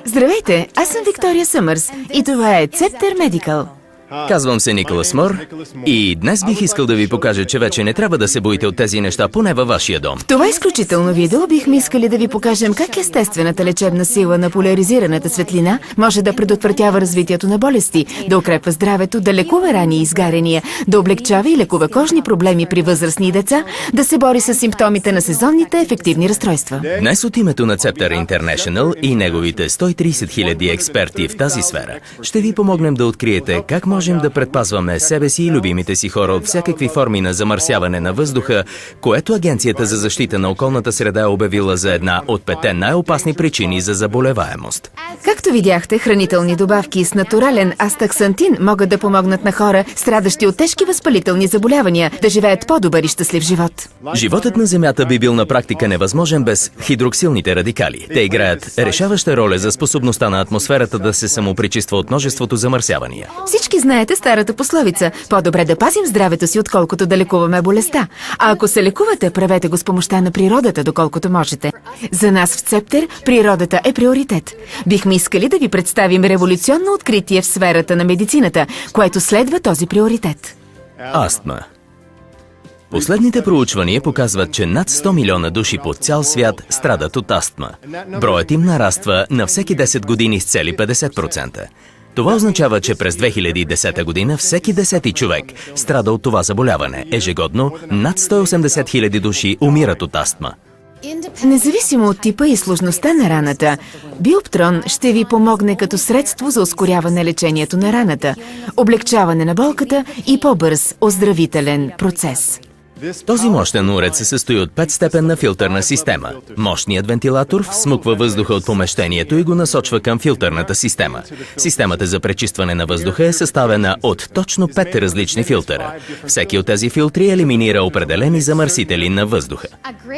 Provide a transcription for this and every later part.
Здравейте, аз съм Виктория Съмърс и това е Цептер Медикал. Казвам се Николас Мор и днес бих искал да ви покажа, че вече не трябва да се боите от тези неща, поне във вашия дом. В това изключително видео бихме искали да ви покажем как естествената лечебна сила на поляризираната светлина може да предотвратява развитието на болести, да укрепва здравето, да лекува рани и изгаряния, да облегчава и лекува кожни проблеми при възрастни деца, да се бори с симптомите на сезонните ефективни разстройства. Днес от името на Цептер International и неговите 130 000 експерти в тази сфера ще ви помогнем да откриете как можем да предпазваме себе си и любимите си хора от всякакви форми на замърсяване на въздуха, което Агенцията за защита на околната среда е обявила за една от 5 най-опасни причини за заболеваемост. Както видяхте, хранителни добавки с натурален астаксантин могат да помогнат на хора, страдащи от тежки възпалителни заболявания, да живеят по-добър и щастлив живот. Животът на Земята би бил на практика невъзможен без хидроксилните радикали. Те играят решаваща роля за способността на атмосферата да се самопречиства от множеството замърсявания. Всички знаете старата пословица: по-добре да пазим здравето си, отколкото да лекуваме болестта. А ако се лекувате, правете го с помощта на природата, доколкото можете. За нас в Цептер природата е приоритет. Бихме искали да ви представим революционно откритие в сферата на медицината, което следва този приоритет. Астма. Последните проучвания показват, че над 100 милиона души по цял свят страдат от астма. Броят им нараства на всеки 10 години с цели 50%. Това означава, че през 2010 година всеки 10-ти човек страда от това заболяване. Ежегодно над 180 хиляди души умират от астма. Независимо от типа и сложността на раната, Биоптрон ще ви помогне като средство за ускоряване лечението на раната, облегчаване на болката и по-бърз оздравителен процес. Този мощен уред се състои от 5-степенна филтърна система. Мощният вентилатор всмуква въздуха от помещението и го насочва към филтърната система. Системата за пречистване на въздуха е съставена от точно 5 различни филтъра. Всеки от тези филтри елиминира определени замърсители на въздуха.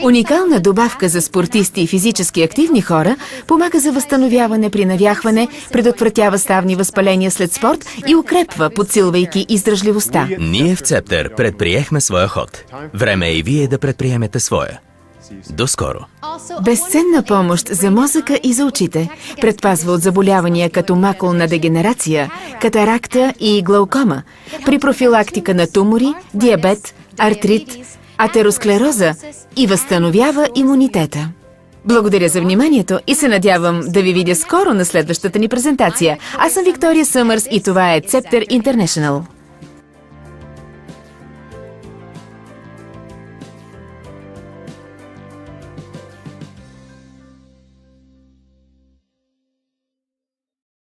Уникална добавка за спортисти и физически активни хора помага за възстановяване при навяхване, предотвратява ставни възпаления след спорт и укрепва, подсилвайки издръжливостта. Ние в Цептер предприехме своя ход. Време е и вие да предприемете своя. До скоро! Безценна помощ за мозъка и за очите. Предпазва от заболявания като макулна дегенерация, катаракта и глаукома. При профилактика на тумори, диабет, артрит, атеросклероза и възстановява имунитета. Благодаря за вниманието и се надявам да ви видя скоро на следващата ни презентация. Аз съм Виктория Съмърс и това е Цептер International.